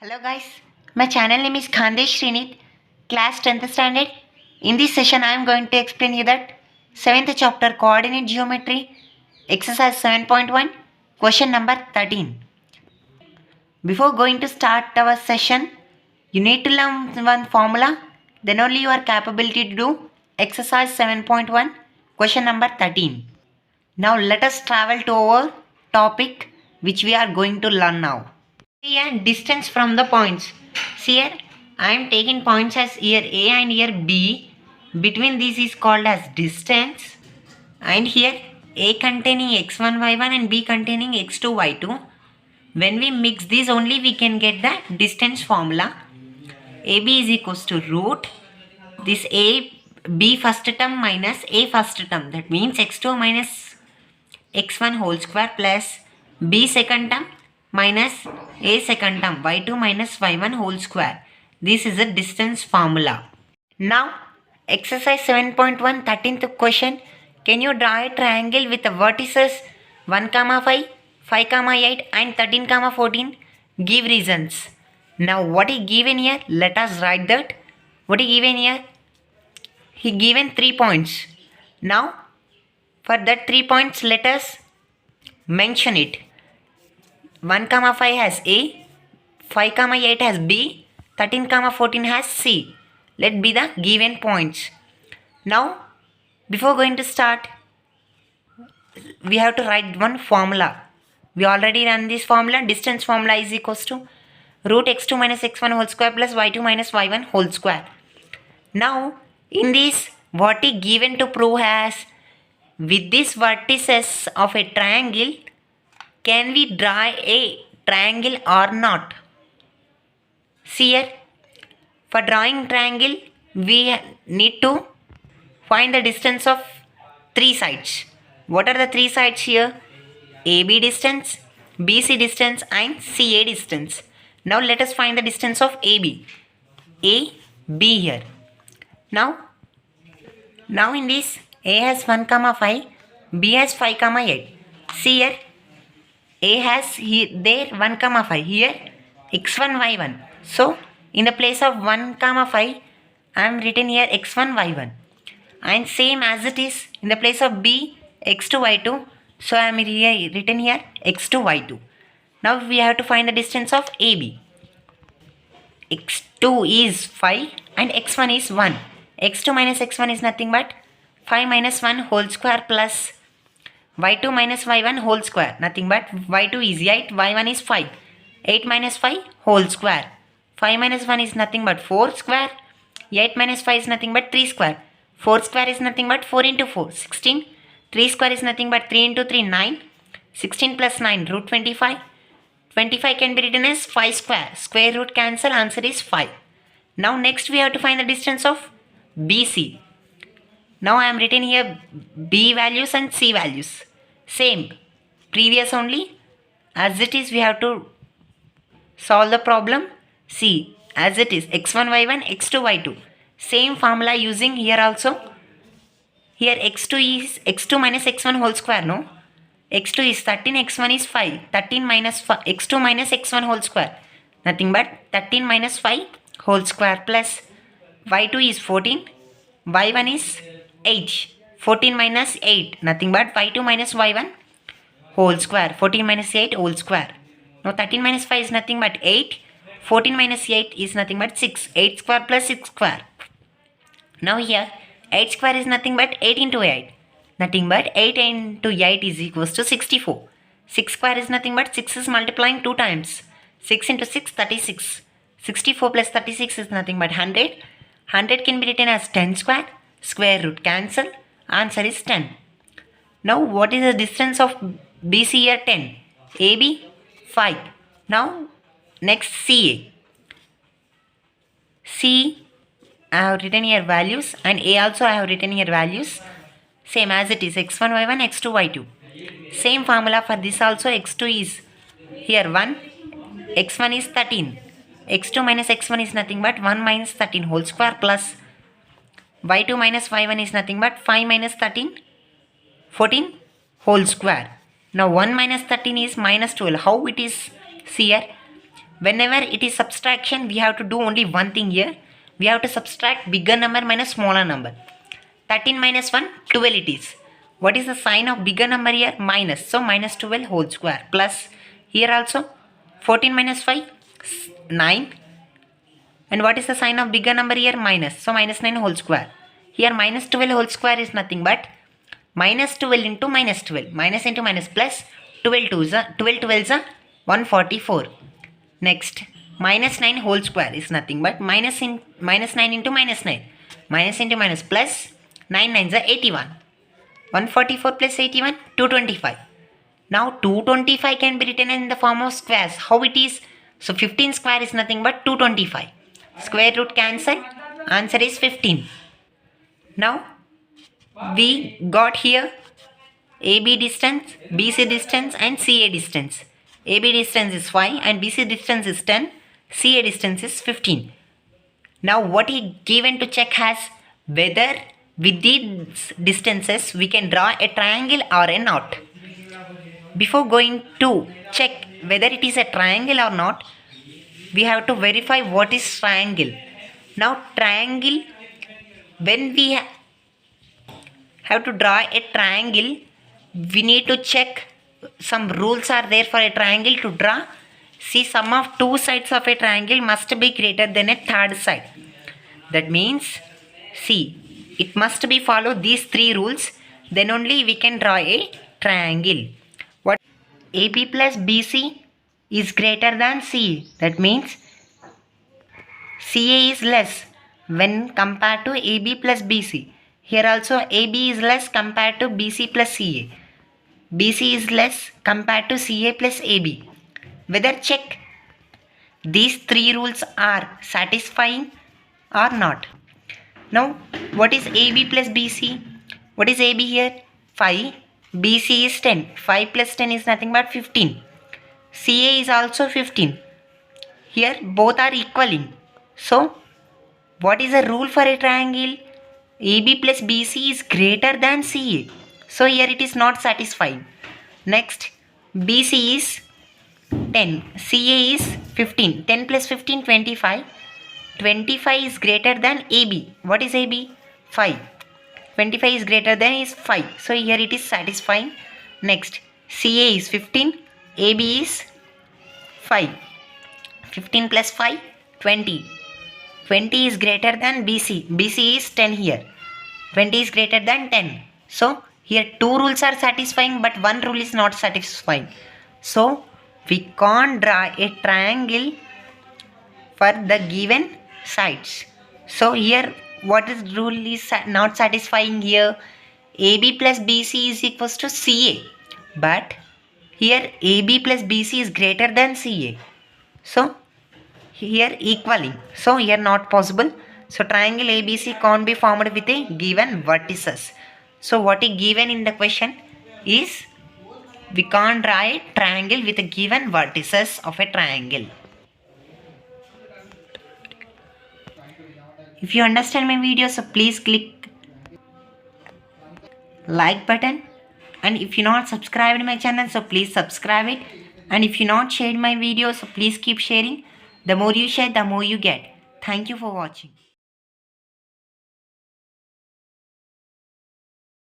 Hello guys, my channel name is Khandesh Srinit, class 10th standard. In this session I am going to explain you that 7th chapter coordinate geometry, exercise 7.1, question number 13. Before going to start our session, you need to learn one formula, then only you are capability to do exercise 7.1, question number 13. Now let us travel to our topic which we are going to learn now. Here distance from the points. See here I am taking points as here A and here B. Between these is called as distance, and here A containing x1 y1 and B containing x2 y2. When we mix these only we can get the distance formula. AB is equals to root this A B first term minus A first term, that means x2 minus x1 whole square plus B second term minus A second term y2 minus y1 whole square. This is a distance formula. Now exercise 7.1 13th question. Can you draw a triangle with the vertices 1, 5, 5, 8 and 13, 14? Give reasons. Now what is given here? Let us write that. What is given here? He given 3 points. Now for that 3 points let us mention it. 1, 5 has A, 5, 8 has B, 13, 14 has C. Let be the given points. Now, before going to start, we have to write one formula. We already ran this formula. Distance formula is equals to root x2 minus x1 whole square plus y2 minus y1 whole square. Now, in this, what is given to prove as with these vertices of a triangle, can we draw a triangle or not? See here, for drawing triangle, we need to find the distance of 3 sides. What are the 3 sides here? AB distance, BC distance and CA distance. Now let us find the distance of AB. A, B here. Now in this, A has 1, 5, B has 5, 8. See here, A has there 1, 5, here x1 y1. So in the place of 1, 5 I am written here x1 y1, and same as it is in the place of B x2 y2. So I am written here x2 y2. Now we have to find the distance of AB. x2 is 5 and x1 is 1. x2 minus x1 is nothing but 5 minus 1 whole square plus y2 minus y1 whole square, nothing but y2 is 8, y1 is 5. 8 minus 5 whole square. 5 minus 1 is nothing but 4 square. 8 minus 5 is nothing but 3 square. 4 square is nothing but 4 into 4, 16. 3 square is nothing but 3 into 3, 9. 16 plus 9, root 25. 25 can be written as 5 square. Square root cancel, answer is 5. Now next we have to find the distance of BC. Now I am written here B values and C values. Same, previous only. As it is we have to solve the problem. See, as it is x1 y1 x2 y2. Same formula using here also. Here x2 is x2 minus x1 whole square, no? x2 is 13, x1 is 5. 13 minus x2 minus x1 whole square, nothing but 13 minus 5 whole square plus y2 is 14, y1 is 8. 14 minus 8, nothing but y2 minus y1 whole square. 14 minus 8 whole square. Now 13 minus 5 is nothing but 8. 14 minus 8 is nothing but 6. 8 square plus 6 square. Now here 8 square is nothing but 8 into 8. Nothing but 8 into 8 is equals to 64. 6 square is nothing but 6 is multiplying 2 times. 6 into 6, 36. 64 plus 36 is nothing but 100. 100 can be written as 10 square. Square root cancel. Answer is 10. Now what is the distance of BC here? 10. AB 5. Now next CA. C I have written here values, and A also I have written here values. Same as it is x1 y1 x2 y2. Same formula for this also. x2 is here 1. x1 is 13. x2 minus x1 is nothing but 1 minus 13 whole square plus y2 minus y1 is nothing but 5 minus 13, 14 whole square. Now 1 minus 13 is minus 12. How it is? See here, whenever it is subtraction, we have to do only one thing here. We have to subtract bigger number minus smaller number. 13 minus 1, 12 it is. What is the sign of bigger number here? Minus. So minus 12 whole square. Plus here also 14 minus 5, 9. And what is the sign of bigger number here? Minus. So minus 9 whole square. Here minus 12 whole square is nothing but minus 12 into minus 12. Minus into minus plus 12 12s are 144. Next, minus 9 whole square is nothing but minus 9 into minus 9. Minus into minus plus 9 9s are 81. 144 plus 81, 225. Now 225 can be written in the form of squares. How it is? So 15 square is nothing but 225. Square root cancel. Answer is 15. Now we got here AB distance, BC distance and CA distance. AB distance is 5 and BC distance is 10. CA distance is 15. Now what he given to check has whether with these distances we can draw a triangle or a knot. Before going to check whether it is a triangle or not, we have to verify what is triangle. Now triangle, when we have to draw a triangle, we need to check some rules are there for a triangle to draw. See, sum of two sides of a triangle must be greater than a third side. That means, see, it must be follow these three rules, then only we can draw a triangle. What? AB plus BC is greater than CA. That means CA is less when compared to AB plus BC. Here also AB is less compared to BC plus CA. BC is less compared to CA plus AB. Whether check these three rules are satisfying or not. Now what is AB plus BC? What is AB here? 5. BC is 10. 5 plus 10 is nothing but 15. CA is also 15. Here both are equaling. So what is the rule for a triangle? AB plus BC is greater than CA. So here it is not satisfying. Next, BC is 10. CA is 15. 10 plus 15, 25. 25 is greater than AB. What is AB? 5. 25 is greater than is 5. So here it is satisfying. Next, CA is 15. AB is 5. 15 plus 5, 20. 20 is greater than BC. BC is 10 here. 20 is greater than 10. So here two rules are satisfying but one rule is not satisfying. So we can't draw a triangle for the given sides. So here what is rule is not satisfying here? AB plus BC is equals to CA. But here AB plus BC is greater than CA. So here equaling. So here not possible. So triangle ABC can't be formed with a given vertices. So what is given in the question is we can't draw a triangle with a given vertices of a triangle. If you understand my video, so please click like button, and if you not subscribed my channel, so please subscribe it, and if you not shared my video, so please keep sharing. The more you share, the more you get. Thank you for watching.